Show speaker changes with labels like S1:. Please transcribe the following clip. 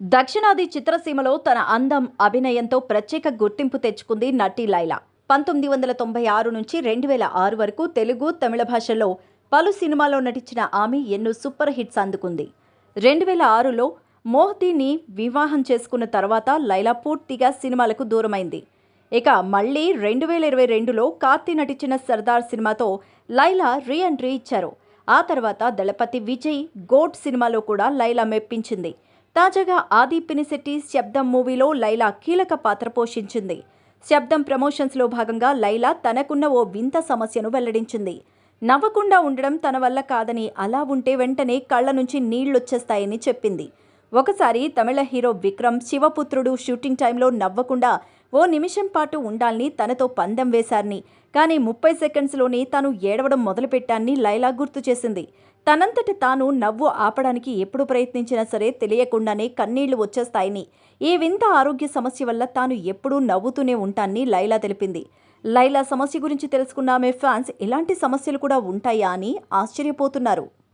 S1: దక్షిణాది చిత్రసీమలో తన అందం, అభినయంతో ప్రత్యేక గుర్తింపు తెచ్చుకుంది నటి లైలా. 1996 నుంచి 2006 వరకు తెలుగు, తమిళ భాషల్లో పలు సినిమాల్లో నటించిన ఆమె ఎన్నో సూపర్ హిట్స్ అందుకుంది. 2006లో మోహ్దీని వివాహం చేసుకున్న తర్వాత లైలా పూర్తిగా సినిమాలకు దూరమైంది. ఇక మళ్లీ 2022లో కార్తీ నటించిన సర్దార్ సినిమాతో లైలా రీ ఎంట్రీ ఇచ్చారు. ఆ తర్వాత దళపతి విజయ్ గోడ్ సినిమాలో కూడా లైలా మెప్పించింది. తాజాగా ఆది పినిశెట్టి శబ్దం మూవీలో లైలా కీలక పాత్ర పోషించింది. శబ్దం ప్రమోషన్స్లో భాగంగా లైలా తనకున్న ఓ వింత సమస్యను వెల్లడించింది. నవ్వకుండా ఉండడం తన వల్ల కాదని, అలా ఉంటే వెంటనే కళ్ల నుంచి నీళ్లొచ్చేస్తాయని చెప్పింది. ఒకసారి తమిళ హీరో విక్రమ్ శివపుత్రుడు షూటింగ్ టైంలో నవ్వకుండా ఓ నిమిషం పాటు ఉండాలని తనతో పందెం వేశారని, కానీ 30 సెకండ్స్లోనే తాను ఏడవడం మొదలుపెట్టాన్ని లైలా గుర్తు చేసింది. తనంతట తాను నవ్వు ఆపడానికి ఎప్పుడు ప్రయత్నించినా సరే తెలియకుండానే కన్నీళ్లు వచ్చేస్తాయని, ఈ వింత ఆరోగ్య సమస్య వల్ల తాను ఎప్పుడూ నవ్వుతూనే ఉంటానని లైలా తెలిపింది. లైలా సమస్య గురించి తెలుసుకున్న ఆమె ఫ్యాన్స్ ఇలాంటి సమస్యలు కూడా ఉంటాయా అని ఆశ్చర్యపోతున్నారు.